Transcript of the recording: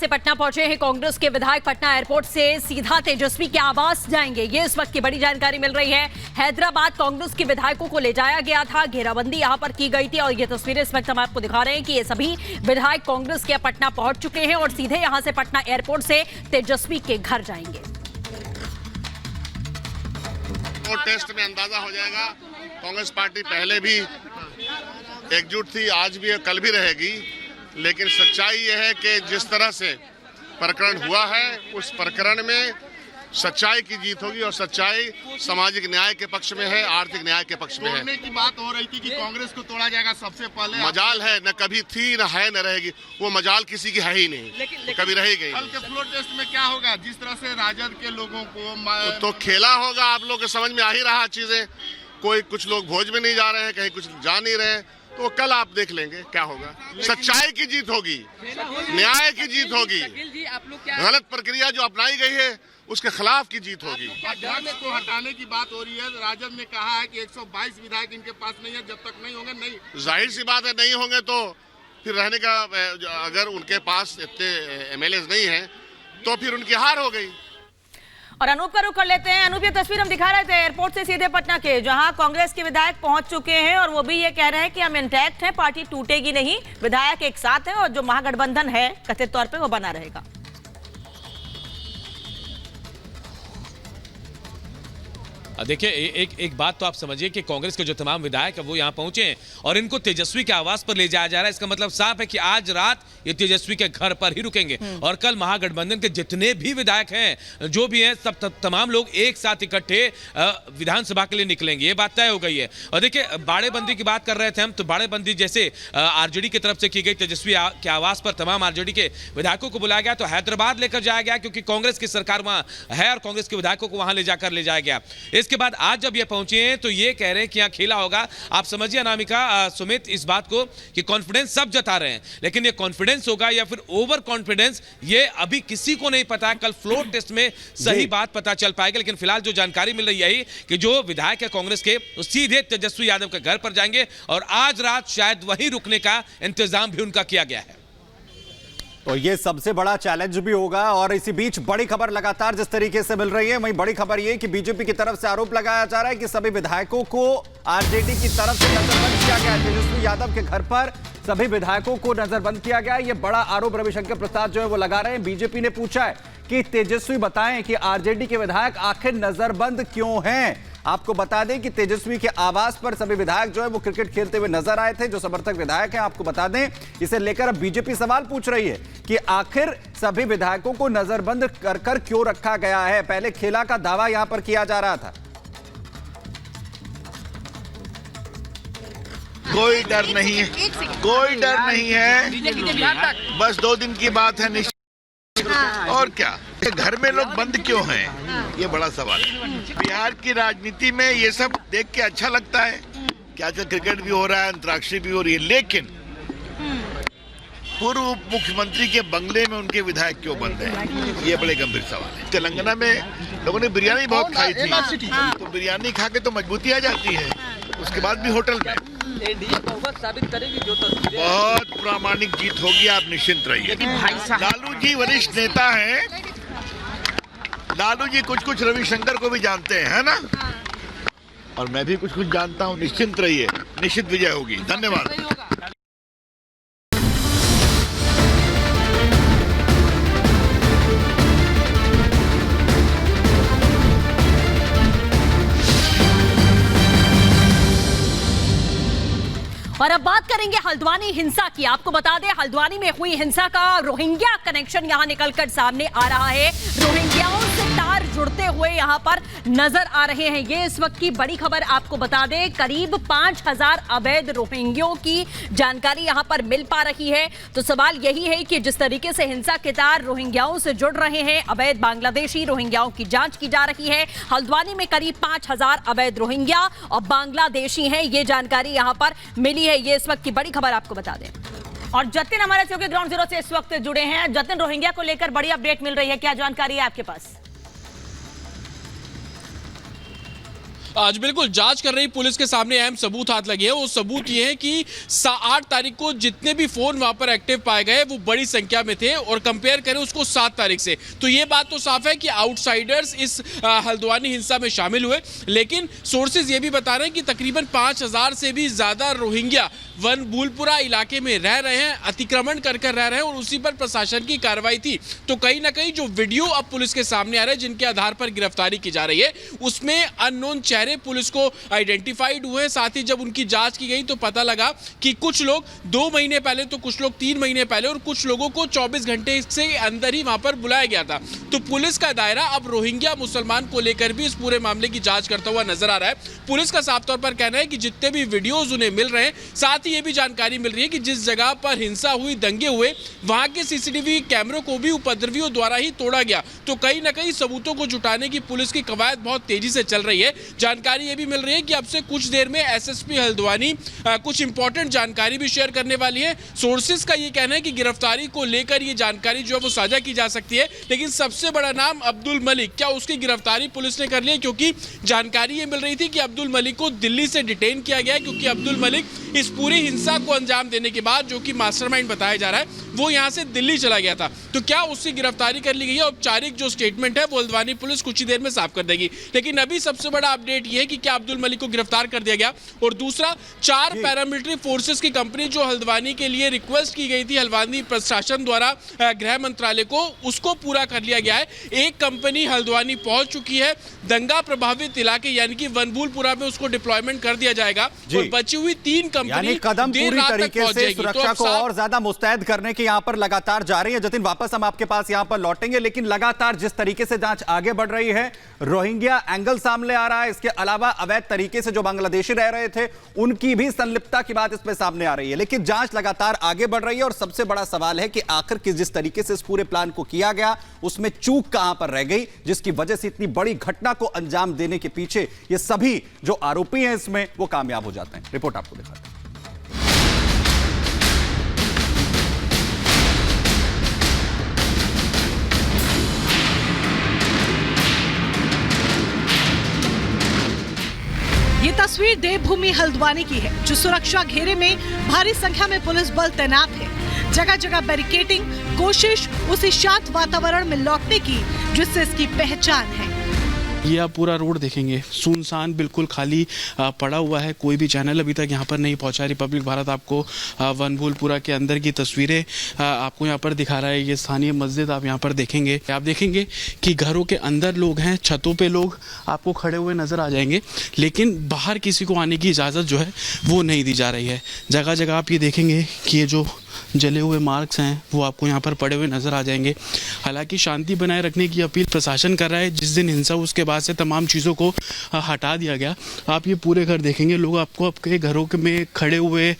से पटना पहुंचे हैं कांग्रेस के विधायक। पटना एयरपोर्ट से सीधा तेजस्वी के आवास जाएंगे, ये इस वक्त की बड़ी जानकारी मिल रही है। हैदराबाद कांग्रेस के विधायकों को ले जाया गया था, घेराबंदी यहां पर की गई थी और ये तस्वीरें इस वक्त हम आपको दिखा रहे हैं कि ये सभी विधायक कांग्रेस के पटना पहुंच चुके हैं और सीधे यहां से पटना एयरपोर्ट से तेजस्वी के घर जाएंगे। टेस्ट में अंदाजा हो जाएगा, कांग्रेस पार्टी पहले भी एकजुट थी, आज भी कल भी रहेगी। लेकिन सच्चाई यह है कि जिस तरह से प्रकरण हुआ है उस प्रकरण में सच्चाई की जीत होगी और सच्चाई सामाजिक न्याय के पक्ष में है, आर्थिक न्याय के पक्ष में है। तोड़ने की बात हो रही थी कि कांग्रेस को तोड़ा जाएगा, सबसे पहले मजाल है, न कभी थी न है न रहेगी, वो मजाल किसी की है ही नहीं, लेकिन कभी रहेगी। कल के फ्लोर टेस्ट में क्या होगा, जिस तरह से राजद के लोगों को तो खेला होगा, आप लोग के समझ में आ ही रहा चीजें। कोई कुछ लोग भोज में नहीं जा रहे हैं, कहीं कुछ जा नहीं रहे हैं, तो कल आप देख लेंगे क्या होगा। सच्चाई की जीत होगी, न्याय की जीत होगी, गलत प्रक्रिया जो अपनाई गई है उसके खिलाफ की जीत होगी। अध्यक्ष को हटाने की बात हो रही है, राजद ने कहा है कि 122 विधायक इनके पास नहीं है, जब तक नहीं होंगे नहीं। जाहिर सी बात है, नहीं होंगे तो फिर रहने का, अगर उनके पास इतने एमएलए नहीं है तो फिर उनकी हार हो गई। और अनूप का रुख कर लेते हैं। अनूप, ये तस्वीर हम दिखा रहे थे एयरपोर्ट से सीधे पटना के, जहां कांग्रेस के विधायक पहुंच चुके हैं और वो भी ये कह रहे हैं कि हम इंटैक्ट हैं, पार्टी टूटेगी नहीं, विधायक एक साथ हैं और जो महागठबंधन है कथित तौर पे वो बना रहेगा। देखिए, एक बात तो आप समझिए कि कांग्रेस के जो तमाम विधायक है वो यहाँ पहुंचे हैं और इनको तेजस्वी के आवास पर ले जाया जा रहा है। इसका मतलब साफ है कि आज रात ये तेजस्वी के घर पर ही रुकेंगे और कल महागठबंधन के जितने भी विधायक हैं, जो भी हैं, सब तमाम लोग एक साथ इकट्ठे विधानसभा के लिए निकलेंगे, ये बात तय हो गई है। और देखिए, बाड़ेबंदी की बात कर रहे थे हम, तो बाड़ेबंदी जैसे आरजेडी की तरफ से की गई, तेजस्वी के आवास पर तमाम आरजेडी के विधायकों को बुलाया गया, तो हैदराबाद लेकर जाया गया क्योंकि कांग्रेस की सरकार वहां है और कांग्रेस के विधायकों को वहां ले जाया गया। इसके बाद आज जब ये पहुंचे हैं तो ये कह रहे हैं कि यहां खेला होगा। आप समझिए अनामिका, सुमित, इस बात को कि कॉन्फिडेंस सब जता रहे हैं, लेकिन ये कॉन्फिडेंस होगा या फिर ओवर कॉन्फिडेंस, ये अभी किसी को नहीं पता। कल फ्लोर टेस्ट में सही बात पता चल पाएगा। लेकिन फिलहाल जो जानकारी मिल रही है यही कि जो विधायक है कांग्रेस के, वो सीधे तेजस्वी यादव के घर पर जाएंगे और आज रात शायद वहीं रुकने का इंतजाम भी उनका किया गया है। तो ये सबसे बड़ा चैलेंज भी होगा। और इसी बीच बड़ी खबर लगातार जिस तरीके से मिल रही है, वहीं बड़ी खबर ये कि बीजेपी की तरफ से आरोप लगाया जा रहा है कि सभी विधायकों को आरजेडी की तरफ से नजरबंद किया गया। तेजस्वी यादव के घर पर सभी विधायकों को नजरबंद किया गया, ये बड़ा आरोप रविशंकर प्रसाद जो है वो लगा रहे हैं। बीजेपी ने पूछा है कि तेजस्वी बताएं कि आरजेडी के विधायक आखिर नजरबंद क्यों हैं। आपको बता दें कि तेजस्वी के आवास पर सभी विधायक जो है वो क्रिकेट खेलते हुए नजर आए थे, जो समर्थक विधायक हैं। आपको बता दें, इसे लेकर अब बीजेपी सवाल पूछ रही है कि आखिर सभी विधायकों को नजरबंद कर क्यों रखा गया है। पहले खेला का दावा यहां पर किया जा रहा था। कोई डर नहीं है, कोई डर नहीं है, बस 2 दिन की बात है। और क्या, घर में लोग बंद क्यों हैं, ये बड़ा सवाल है। बिहार की राजनीति में ये सब देख के अच्छा लगता है कि आजकल क्रिकेट भी हो रहा है, अंतर्राष्ट्रीय भी हो रही है, लेकिन पूर्व मुख्यमंत्री के बंगले में उनके विधायक क्यों बंद हैं, ये बड़े गंभीर सवाल है। तेलंगाना में लोगों ने बिरयानी बहुत खाई थी, तो बिरयानी खा के तो मजबूती आ जाती है, उसके बाद भी होटल में एनडीए बहुमत साबित करेगी जो तस्वीरें। बहुत प्रामाणिक जीत होगी, आप निश्चिंत रहिए। लालू जी वरिष्ठ नेता हैं, लालू जी कुछ रविशंकर को भी जानते हैं, है ना, और मैं भी कुछ जानता हूं। निश्चिंत रहिए, निश्चित विजय होगी। धन्यवाद। और अब बात करेंगे हल्द्वानी हिंसा की। आपको बता दें, हल्द्वानी में हुई हिंसा का रोहिंग्या कनेक्शन यहां निकलकर सामने आ रहा है। रोहिंग्याओं से तार जुड़ते हुए यहां पर नजर आ रहे हैं। ये इस वक्त की बड़ी खबर। आपको बता दें, करीब 5000 अवैध रोहिंग्यों की जानकारी यहां पर मिल पा रही है। तो सवाल यही है कि जिस तरीके से हिंसा के तार रोहिंग्याओं से जुड़ रहे हैं, अवैध बांग्लादेशी रोहिंग्याओं की जांच की जा रही है। हल्द्वानी में करीब 5000 अवैध रोहिंग्या और बांग्लादेशी हैं, ये जानकारी यहां पर मिली है। ये इस वक्त की बड़ी खबर आपको बता दें। और जतिन हमारे चौकी ग्राउंड जीरो से इस वक्त जुड़े हैं। जतिन, रोहिंग्या को लेकर बड़ी अपडेट मिल रही है, क्या जानकारी है आपके पास? आज बिल्कुल जांच कर रही पुलिस के सामने अहम सबूत हाथ लगे हैं। वो सबूत ये है कि 8 तारीख को जितने भी फोन वहां पर एक्टिव पाए गए वो बड़ी संख्या में थे, और कंपेयर करें उसको 7 तारीख से, तो ये बात तो साफ है कि आउटसाइडर्स इस हल्द्वानी हिंसा में शामिल हुए। लेकिन सोर्सेज ये भी बता रहे हैं कि तकरीबन 5000 से भी ज्यादा रोहिंग्या वनभूलपुरा इलाके में रह रहे हैं, अतिक्रमण कर रह रहे हैं, और उसी पर प्रशासन की कार्रवाई थी। तो कहीं ना कहीं जो वीडियो अब पुलिस के सामने आ रहे हैं, जिनके आधार पर गिरफ्तारी की जा रही है, उसमें अननोन चेहरे पुलिस को आइडेंटिफाइड हुए। साथ ही जब उनकी जांच की गई तो पता लगा कि कुछ लोग 2 महीने पहले, तो कुछ लोग 3 महीने पहले, और कुछ लोगों को 24 घंटे से अंदर ही वहां पर बुलाया गया था। तो पुलिस का दायरा अब रोहिंग्या मुसलमान को लेकर भी इस पूरे मामले की जांच करता हुआ नजर आ रहा है। पुलिस का साफ तौर पर कहना है कि जितने भी वीडियोज उन्हें मिल रहे हैं, साथ ही ये भी जानकारी मिल रही है कि जिस जगह पर हिंसा हुई, दंगे हुए, वहां के सीसीटीवी कैमरों को भी उपद्रवियों द्वारा ही तोड़ा गया। तो कहीं ना कहीं सबूतों को जुटाने की पुलिस की कवायद बहुत तेजी से चल रही है। जानकारी ये भी मिल रही है कि अब से कुछ देर में एसएसपी हल्द्वानी कुछ इंपॉर्टेंट जानकारी भी शेयर करने वाली है। सोर्सेस का ये कहना है कि गिरफ्तारी को लेकर ये जानकारी जो है वो साझा की जा सकती है। लेकिन सबसे बड़ा नाम अब्दुल मलिक, क्या उसकी गिरफ्तारी पुलिस ने कर ली है? क्योंकि जानकारी ये मिल रही थी कि अब्दुल मलिक को दिल्ली से डिटेन किया गया है, क्योंकि अब्दुल मलिक इस पूरी हिंसा को अंजाम देने के बाद, जो कि मास्टरमाइंड बताया जा रहा है, वो यहां से दिल्ली चला गया था। तो क्या उसकी गिरफ्तारी कर ली गई है? औपचारिक जो स्टेटमेंट है वो हल्द्वानी पुलिस कुछ ही देर में साफ कर देगी। लेकिन अभी सबसे बड़ा अपडेट ये है कि क्या अब्दुल मलिक को गिरफ्तार कर दिया गया। और दूसरा, 4 पैरामिलिट्री फोर्सेस की कंपनी जो हल्द्वानी के लिए रिक्वेस्ट की गई थी हल्द्वानी प्रशासन द्वारा गृह मंत्रालय को, उसको पूरा कर लिया गया है। एक कंपनी हल्द्वानी पहुंच चुकी है, दंगा प्रभावित इलाके यानी कि वनभूलपुरा में उसको डिप्लॉयमेंट कर दिया जाएगा, और बची हुई 3 कंपनी कदम पूरी तरीके से सुरक्षा को और ज्यादा मुस्तैद करने की यहां पर लगातार जा रही है। जतिन, वापस हम आपके पास यहां पर लौटेंगे, लेकिन लगातार जिस तरीके से जांच आगे बढ़ रही है, रोहिंग्या एंगल सामने आ रहा है, इसके अलावा अवैध तरीके से जो बांग्लादेशी रह रहे थे उनकी भी संलिप्तता की बात इसमें सामने आ रही है। लेकिन जांच लगातार आगे बढ़ रही है, और सबसे बड़ा सवाल है कि आखिर जिस तरीके से इस पूरे प्लान को किया गया, उसमें चूक कहां पर रह गई, जिसकी वजह से इतनी बड़ी घटना को अंजाम देने के पीछे ये सभी जो आरोपी हैं इसमें वो कामयाब हो जाते हैं। रिपोर्ट आपको दिखाते हैं। ये तस्वीर देवभूमि हल्द्वानी की है, जो सुरक्षा घेरे में भारी संख्या में पुलिस बल तैनात है। जगह जगह बैरिकेडिंग, कोशिश उसी शांत वातावरण में लौटने की जिससे इसकी पहचान है। ये आप पूरा रोड देखेंगे, सुनसान बिल्कुल खाली पड़ा हुआ है, कोई भी चैनल अभी तक यहाँ पर नहीं पहुँचा। रिपब्लिक भारत आपको वनभूलपुरा के अंदर की तस्वीरें आपको यहाँ पर दिखा रहा है। ये स्थानीय मस्जिद आप यहाँ पर देखेंगे। आप देखेंगे कि घरों के अंदर लोग हैं, छतों पे लोग आपको खड़े हुए नज़र आ जाएंगे, लेकिन बाहर किसी को आने की इजाज़त जो है वो नहीं दी जा रही है। जगह जगह आप ये देखेंगे कि ये जो जले हुए मार्क्स हैं वो आपको यहाँ पर पड़े हुए नज़र आ जाएंगे। हालांकि शांति बनाए रखने की अपील प्रशासन कर रहा है। जिस दिन हिंसा उसके बाद से तमाम चीज़ों को हटा दिया गया। आप ये पूरे घर देखेंगे, लोग आपको आपके घरों में खड़े हुए